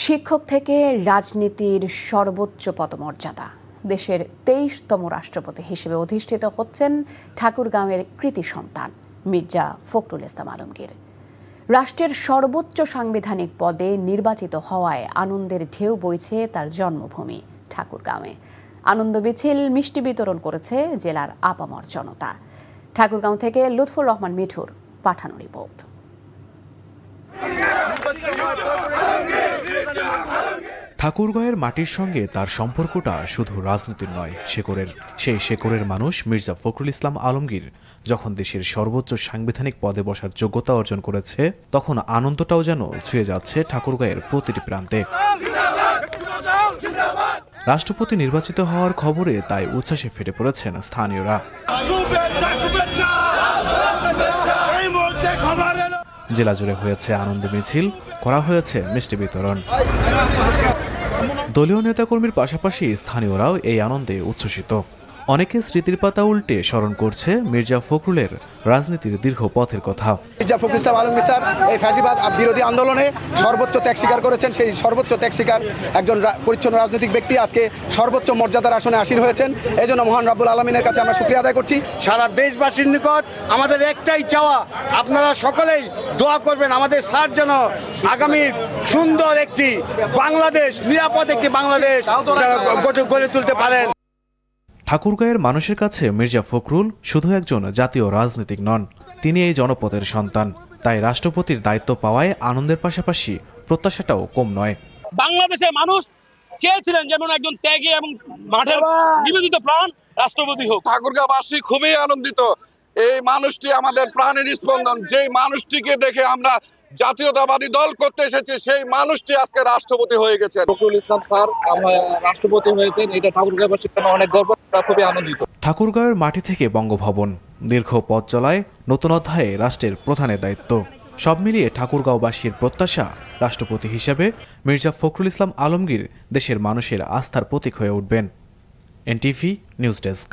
শিক্ষক থেকে রাজনীতির সর্বোচ্চ পদমর্যাদা। দেশের ২৩তম রাষ্ট্রপতি হিসেবে অধিষ্ঠিত হচ্ছেন ঠাকুরগাঁওয়ের কৃতি সন্তান মির্জা ফখরুল ইসলাম আলমগীর। রাষ্ট্রের সর্বোচ্চ সাংবিধানিক পদে নির্বাচিত হওয়ায় আনন্দের ঢেউ বইছে তার জন্মভূমি ঠাকুরগাঁওয়ে। আনন্দ মিছিল, মিষ্টি বিতরণ করেছে জেলার আপামর জনতা। ঠাকুরগাঁও থেকে লুৎফুর রহমান মিঠুর পাঠানো রিপোর্ট। ঠাকুরগাঁওয়ের মাটির সঙ্গে তার সম্পর্কটা শুধু রাজনীতির নয়, সেই শেকড়ের মানুষ মির্জা ফখরুল ইসলাম আলমগীর যখন দেশের সর্বোচ্চ সাংবিধানিক পদে বসার যোগ্যতা অর্জন করেছে, তখন আনন্দটাও যেন ছুঁয়ে যাচ্ছে ঠাকুরগাঁওয়ের প্রতিটি প্রান্তে। রাষ্ট্রপতি নির্বাচিত হওয়ার খবরে তাই উচ্ছ্বাসে ফেটে পড়েছেন স্থানীয়রা। জেলা জুড়ে হয়েছে আনন্দ মিছিল, করা হয়েছে মিষ্টি বিতরণ। দলীয় নেতাকর্মীর পাশাপাশি স্থানীয়রাও এই আনন্দে উচ্ছ্বসিত। অনেকে স্মৃতির পাতা উল্টে স্মরণ করছে মির্জা ফখরুলের রাজনীতির দীর্ঘ পথের কথা। মির্জা ফখরুল ইসলাম আলমগীর স্যার এই ফ্যাসিবাদ বিরোধী আন্দোলনে সর্বোচ্চ ত্যাগ স্বীকার করেছেন। সেই সর্বোচ্চ ত্যাগ স্বীকার একজন পরিচ্ছন্ন রাজনৈতিক ব্যক্তি আজকে সর্বোচ্চ মর্যাদার আসনে আসীন হয়েছেন। এই জন্য মহান রাব্বুল আলামিনের কাছে আমরা শুকরিয়া আদায় করছি। সারা দেশবাসীর নিকট আমাদের একটাই চাওয়া, আপনারা সকলেই দোয়া করবেন আমাদের স্যার যেন আগামী সুন্দর একটি বাংলাদেশ, নিরাপদ একটি বাংলাদেশ গড়ে তুলতে পারেন। ঠাকুরগাঁওয়ের মানুষের কাছে মির্জা ফখরুল শুধু একজন জাতীয় রাজনীতিক নন, তিনি এই জনপদের সন্তান। তাই রাষ্ট্রপতির দায়িত্ব পাওয়ায় আনন্দের পাশাপাশি প্রত্যাশাটাও কম নয়। বাংলাদেশের মানুষ চেয়েছিলেন যেমন একজন ত্যাগী এবং মাঠের নিবেদিত প্রাণ রাষ্ট্রপতি হোক। ঠাকুরগাঁওবাসী খুবই আনন্দিত। এই মানুষটি আমাদের প্রাণের স্পন্দন। যেই মানুষটিকে দেখে আমরা জাতীয়তাবাদী দল করতে এসেছি, সেই মানুষটি আজকে রাষ্ট্রপতি হয়ে গেছেন। ফখরুল ইসলাম স্যার রাষ্ট্রপতি হয়েছেন, এটা ঠাকুরগাঁওবাসীর জন্য অনেক গর্ব, খুবই আনন্দিত। ঠাকুরগাঁওয়ের মাটি থেকে বঙ্গভবন, দীর্ঘ পথ চলায় নতুন অধ্যায়ে রাষ্ট্রের প্রধানের দায়িত্ব। সব মিলিয়ে ঠাকুরগাঁওবাসীর প্রত্যাশা, রাষ্ট্রপতি হিসেবে মির্জা ফখরুল ইসলাম আলমগীর দেশের মানুষের আস্থার প্রতীক হয়ে উঠবেন। NTV news desk.